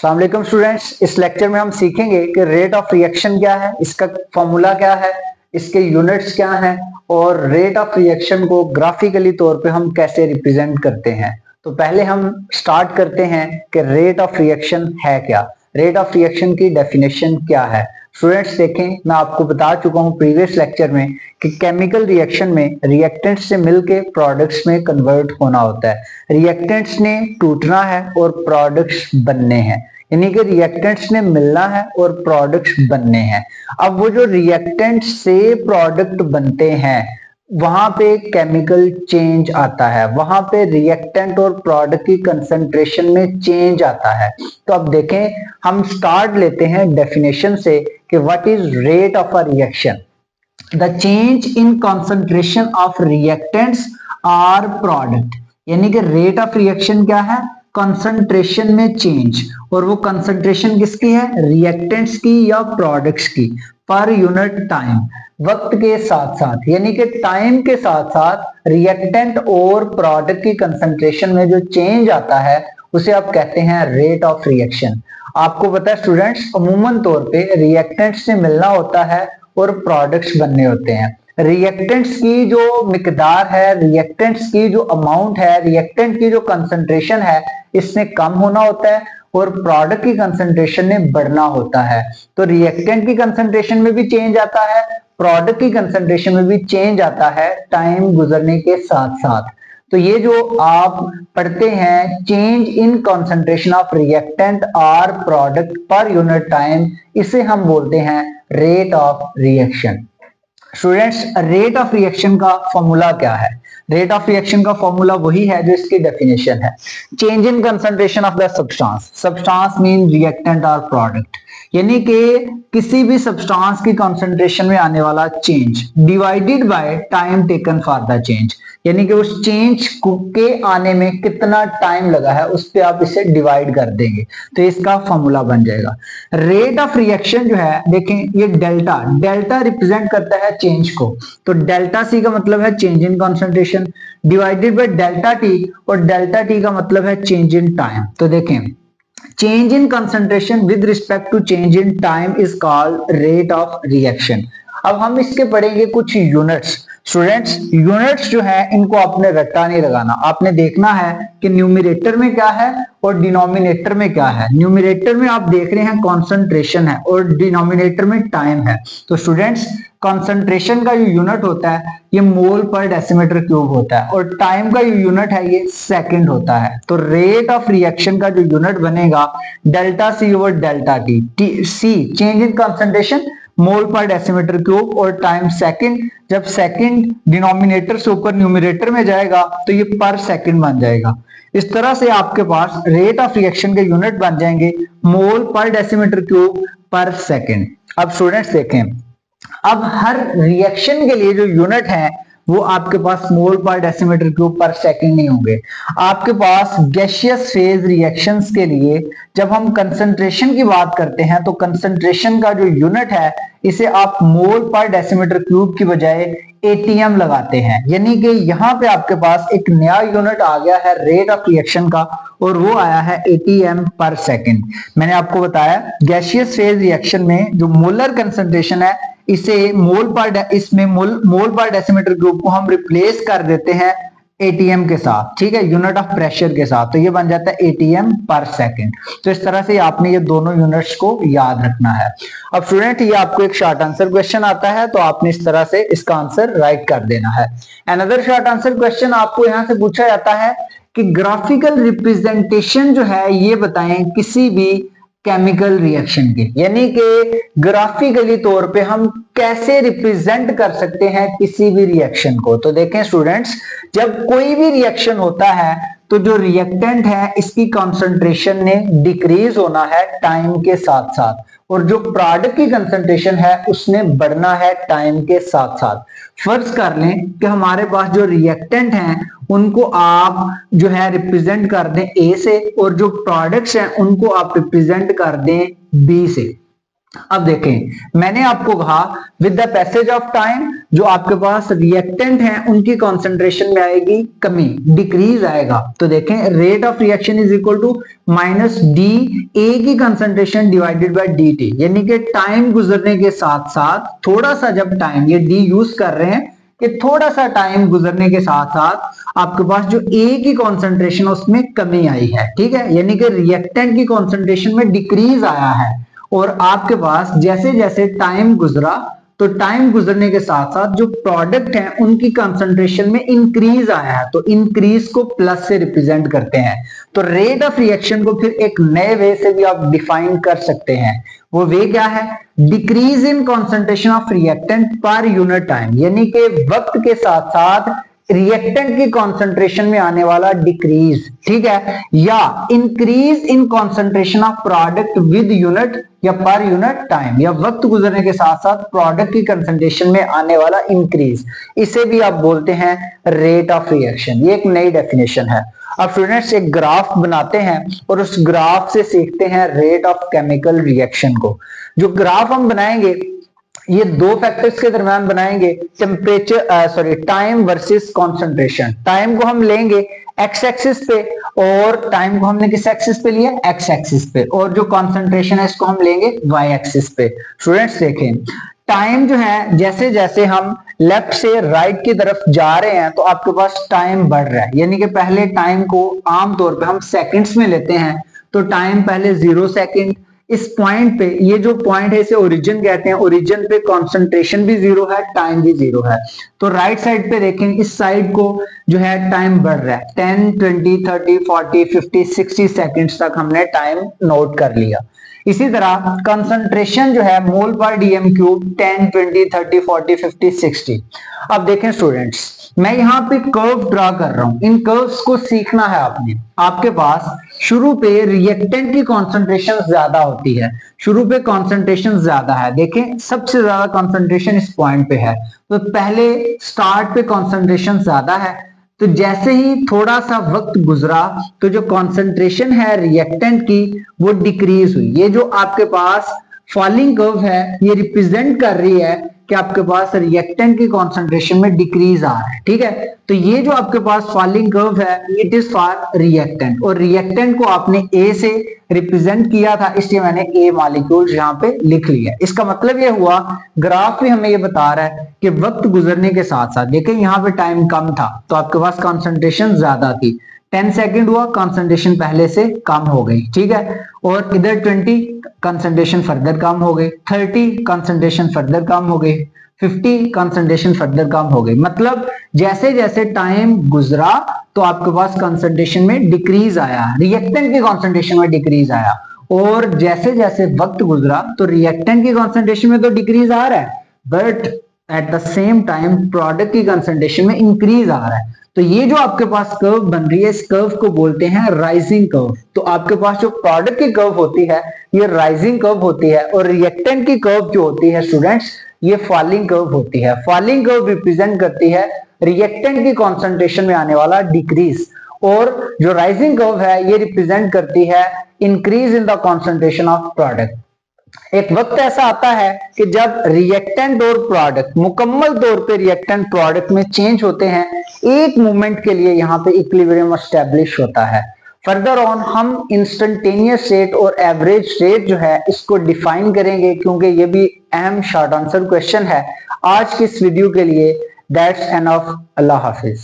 अस्सलाम वालेकुम स्टूडेंट्स, इस लेक्चर में हम सीखेंगे कि रेट ऑफ रिएक्शन क्या है, इसका फॉर्मूला क्या है, इसके यूनिट्स क्या हैं और रेट ऑफ रिएक्शन को ग्राफिकली तौर पे हम कैसे रिप्रेजेंट करते हैं। तो पहले हम स्टार्ट करते हैं कि रेट ऑफ रिएक्शन है क्या, रेट ऑफ रिएक्शन की डेफिनेशन क्या है। स्टूडेंट्स देखें, मैं आपको बता चुका हूं प्रीवियस लेक्चर में कि केमिकल रिएक्शन में रिएक्टेंट्स से मिलके प्रोडक्ट्स में कन्वर्ट होना होता है। रिएक्टेंट्स ने टूटना है और प्रोडक्ट्स बनने हैं, यानी कि रिएक्टेंट्स ने मिलना है और प्रोडक्ट्स बनने हैं। अब वो जो रिएक्टेंट्स से प्रोडक्ट बनते हैं वहां पे केमिकल चेंज आता है, वहां पे रिएक्टेंट और प्रोडक्ट की कंसंट्रेशन में चेंज आता है। तो अब देखें, हम स्टार्ट लेते हैं डेफिनेशन से कि what is rate of a reaction. The change in concentration of reactants or product, यानी कि रेट ऑफ रिएक्शन क्या है, कंसंट्रेशन में चेंज। और वो कंसंट्रेशन किसकी है, रिएक्टेंट्स की या प्रोडक्ट्स की, पर यूनिट टाइम, वक्त के साथ साथ, यानी कि टाइम के साथ साथ रिएक्टेंट और प्रोडक्ट की कंसंट्रेशन में जो चेंज आता है उसे आप कहते हैं रेट ऑफ रिएक्शन। आपको पता है स्टूडेंट्स, अमूमन तौर पे रिएक्टेंट्स से मिलना होता है और प्रोडक्ट्स बनने होते हैं। रिएक्टेंट्स की जो मिकदार है, रिएक्टेंट्स की जो अमाउंट है, रिएक्टेंट की जो कंसंट्रेशन है, इसमें कम होना होता है और प्रोडक्ट की कंसंट्रेशन में बढ़ना होता है। तो रिएक्टेंट की कंसंट्रेशन में भी चेंज आता है, प्रोडक्ट की कंसंट्रेशन में भी चेंज आता है टाइम गुजरने के साथ साथ। तो ये जो आप पढ़ते हैं change in concentration of reactant और प्रोडक्ट पर यूनिट टाइम, इसे हम बोलते हैं rate of reaction. Students, rate of reaction का फॉर्मूला क्या है? रेट ऑफ रिएक्शन का फॉर्मूला वही है जो इसकी डेफिनेशन है, change in concentration of the substance. Substance mean reactant और प्रोडक्ट, यानी कि किसी भी सब्सटेंस की कंसंट्रेशन में आने वाला change divided by time taken for the change, यानी कि उस चेंज के आने में कितना टाइम लगा है उस पर आप इसे डिवाइड कर देंगे तो इसका फॉर्मूला बन जाएगा। रेट ऑफ रिएक्शन जो है, देखें ये डेल्टा, डेल्टा रिप्रेजेंट करता है चेंज को, तो डेल्टा सी का मतलब है change in concentration divided by delta T, और डेल्टा टी का मतलब है चेंज इन टाइम। तो देखें, change in concentration with respect to change in time is called rate of reaction। अब हम इसके पढ़ेंगे कुछ यूनिट्स। स्टूडेंट्स, यूनिट्स जो है इनको आपने रट्टा नहीं लगाना, आपने देखना है कि न्यूमरेटर में क्या है और डिनोमिनेटर में क्या है। न्यूमरेटर में आप देख रहे हैं कंसंट्रेशन है और डिनोमिनेटर में टाइम है। तो स्टूडेंट्स, कंसंट्रेशन का जो यूनिट होता है ये मोल पर डेसीमीटर क्यूब होता है और टाइम का जो यूनिट है ये सेकंड होता है। तो रेट ऑफ रिएक्शन का जो यूनिट बनेगा delta C over delta T. C change in concentration mole पर डेसीमीटर क्यूब और टाइम सेकंड। जब सेकंड डिनोमिनेटर से ऊपर न्यूमरेटर में जाएगा तो ये पर सेकंड बन जाएगा। इस तरह से आपके पास रेट ऑफ रिएक्शन के यूनिट बन जाएंगे मोल पर डेसीमीटर क्यूब पर सेकंड। अब स्टूडेंट्स देखें, अब हर रिएक्शन के लिए जो यूनिट है वो आपके पास मोल पर डेसीमीटर क्यूब पर सेकंड नहीं होंगे। आपके पास गैसियस फेज रिएक्शंस के लिए जब हम कंसंट्रेशन की बात करते हैं तो कंसंट्रेशन का जो यूनिट है इसे आप मोल पर डेसीमीटर क्यूब की बजाय एटीएम लगाते हैं, यानी कि यहाँ पे आपके पास एक नया यूनिट आ गया है रेट ऑफ रिएक्शन का और वो आया है एटीएम पर सेकंड। मैंने आपको बताया गैसियस फेज रिएक्शन में जो मोलर कंसंट्रेशन है इसे मोल पर डेसीमीटर क्यूब को हम रिप्लेस कर देते हैं एटीएम के साथ, ठीक है, यूनिट ऑफ प्रेशर के साथ, तो ये बन जाता है एटीएम पर सेकंड। तो इस तरह से आपने ये दोनों यूनिट्स को याद रखना है। अब स्टूडेंट, ये आपको एक शॉर्ट आंसर क्वेश्चन आता है तो आपने इस तरह से इसका आंसर राइट कर देना है। अनदर शॉर्ट आंसर क्वेश्चन आपको यहां से पूछा जाता है कि ग्राफिकल रिप्रेजेंटेशन जो है ये बताएं किसी भी केमिकल रिएक्शन के, यानी कि ग्राफिकली तौर पे हम कैसे रिप्रेजेंट कर सकते हैं किसी भी रिएक्शन को। तो देखें स्टूडेंट्स, जब कोई भी रिएक्शन होता है तो जो रिएक्टेंट है इसकी कंसंट्रेशन ने डिक्रीज होना है टाइम के साथ साथ और जो प्रोडक्ट की कंसंट्रेशन है उसने बढ़ना है टाइम के साथ साथ। फर्ज कर लें कि हमारे पास जो रिएक्टेंट हैं उनको आप जो है रिप्रेजेंट कर दें ए से और जो प्रोडक्ट्स हैं उनको आप रिप्रेजेंट कर दें बी से। अब देखें, मैंने आपको कहा with the passage of time जो आपके पास रिएक्टेंट हैं उनकी कॉन्सेंट्रेशन में आएगी कमी, डिक्रीज आएगा। तो देखें rate of reaction is equal to minus d A की concentration divided by d t, यानी कि टाइम गुजरने के साथ साथ थोड़ा सा, जब टाइम ये डी यूज कर रहे हैं कि थोड़ा सा टाइम गुजरने के साथ साथ आपके पास जो ए की कॉन्सेंट्रेशन उसमें कमी आई है, ठीक है, यानी कि रिएक्टेंट की कॉन्सेंट्रेशन में डिक्रीज आया है। और आपके पास जैसे जैसे टाइम गुजरा तो टाइम गुजरने के साथ साथ जो प्रोडक्ट है उनकी कंसंट्रेशन में इंक्रीज आया है, तो इंक्रीज को प्लस से रिप्रेजेंट करते हैं। तो रेट ऑफ रिएक्शन को फिर एक नए वे से भी आप डिफाइन कर सकते हैं। वो वे क्या है? Decrease in concentration of reactant per unit time, यानी कि वक्त के साथ साथ रिएक्टेंट की कॉन्सेंट्रेशन में आने वाला डिक्रीज, ठीक है, या increase in concentration of product with unit या पर यूनिट टाइम, या वक्त गुजरने के साथ साथ प्रोडक्ट की कंसेंट्रेशन में आने वाला इंक्रीज, इसे भी आप बोलते हैं रेट ऑफ रिएक्शन। ये एक नई डेफिनेशन है। अब स्टूडेंट्स एक ग्राफ बनाते हैं और उस ग्राफ से सीखते हैं रेट ऑफ केमिकल रिएक्शन को। जो ग्राफ हम बनाएंगे ये दो फैक्टर्स के दरमियान बनाएंगे, temperature time versus concentration. Time को हम लेंगे एक्स एक्सिस पे और टाइम को हमने किस एक्सिस पे लिया? एक्स एक्सिस पे। और जो कंसंट्रेशन है इसको हम लेंगे वाई एक्सिस पे। स्टूडेंट्स देखें, टाइम जो है जैसे जैसे हम लेफ्ट से राइट की तरफ जा रहे हैं तो आपके पास टाइम बढ़ रहा है, यानी कि पहले टाइम को आमतौर पे हम सेकंड्स में लेते हैं, तो टाइम पहले 0 सेकंड, इस पॉइंट पे, ये जो पॉइंट है इसे ओरिजिन कहते हैं, ओरिजिन पे कंसंट्रेशन भी 0 है, टाइम भी 0 है। तो राइट साइड पे देखें, इस साइड को जो है टाइम बढ़ रहा है, 10 20 30 40 50 60 सेकंड्स तक हमने टाइम नोट कर लिया। इसी तरह कंसंट्रेशन जो है मोल पर डीएम क्यूब 10 20 30 40 50 60। अब देखें स्टूडेंट्स, मैं यहाँ पे कर्व ड्रा कर रहा हूं, इन कर्व्स को सीखना है आपने। आपके पास शुरू पे रिएक्टेंट की कॉन्सेंट्रेशन ज्यादा होती है, शुरू पे कॉन्सेंट्रेशन ज्यादा है, देखें सबसे ज्यादा कॉन्सेंट्रेशन इस पॉइंट पे है, तो पहले स्टार्ट पे कॉन्सेंट्रेशन ज्यादा है। तो जैसे ही थोड़ा सा वक्त गुजरा तो जो कॉन्सेंट्रेशन है रिएक्टेंट की वो डिक्रीज हुई। ये जो आपके पास फॉलिंग कर्व है ये रिप्रेजेंट कर रही है कि आपके पास रिएक्टेंट की कॉन्सेंट्रेशन में डिक्रीज आ रहा है, ठीक है। तो ये जो आपके पास फॉलिंग कर्व है इट इज फॉर रिएक्टेंट, और रिएक्टेंट को आपने ए से रिप्रेजेंट किया था, इसलिए मैंने ए मॉलिक्यूल यहाँ पे लिख लिया। इसका मतलब ये हुआ, ग्राफ भी हमें ये बता रहा है कि वक्त गुजरने के साथ साथ, देखिए यहाँ पे टाइम कम था तो आपके पास कॉन्सेंट्रेशन ज्यादा थी, 10 सेकंड हुआ कंसंट्रेशन पहले से कम हो गई, ठीक है। और इधर 20 कंसंट्रेशन फर्दर कम हो गई, 30 कंसंट्रेशन फर्दर कम हो गई, 50 कंसंट्रेशन फर्दर कम हो गई। मतलब जैसे जैसे टाइम गुजरा तो आपके पास कंसंट्रेशन में डिक्रीज आया, रिएक्टेंट की कंसंट्रेशन में डिक्रीज आया, और जैसे जैसे वक्त गुजरा तो रिएक्टेंट की कंसंट्रेशन में तो डिक्रीज आ रहा है, but at the same time product की कंसंट्रेशन में इंक्रीज आ रहा है। तो ये जो आपके पास कर्व बन रही है इस कर्व को बोलते हैं राइजिंग कर्व। तो आपके पास जो प्रोडक्ट की कर्व होती है ये राइजिंग कर्व होती है, और रिएक्टेंट की कर्व जो होती है स्टूडेंट्स ये फॉलिंग कर्व होती है। फॉलिंग कर्व रिप्रेजेंट करती है रिएक्टेंट की कॉन्सेंट्रेशन में आने वाला डिक्रीज, और जो राइजिंग कर्व है ये रिप्रेजेंट करती है increase in the concentration of product. एक वक्त ऐसा आता है कि जब रिएक्टेंट और प्रोडक्ट मुकम्मल तौर पे रिएक्टेंट प्रोडक्ट में चेंज होते हैं, एक मोमेंट के लिए यहाँ पे इक्विलिब्रियम एस्टेब्लिश होता है। फर्दर ऑन हम इंस्टेंटेनियस रेट और एवरेज रेट जो है इसको डिफाइन करेंगे, क्योंकि ये भी अहम शॉर्ट आंसर क्वेश्चन है। आज की इस वीडियो के लिए दैट्स एनफ। Allah Hafiz.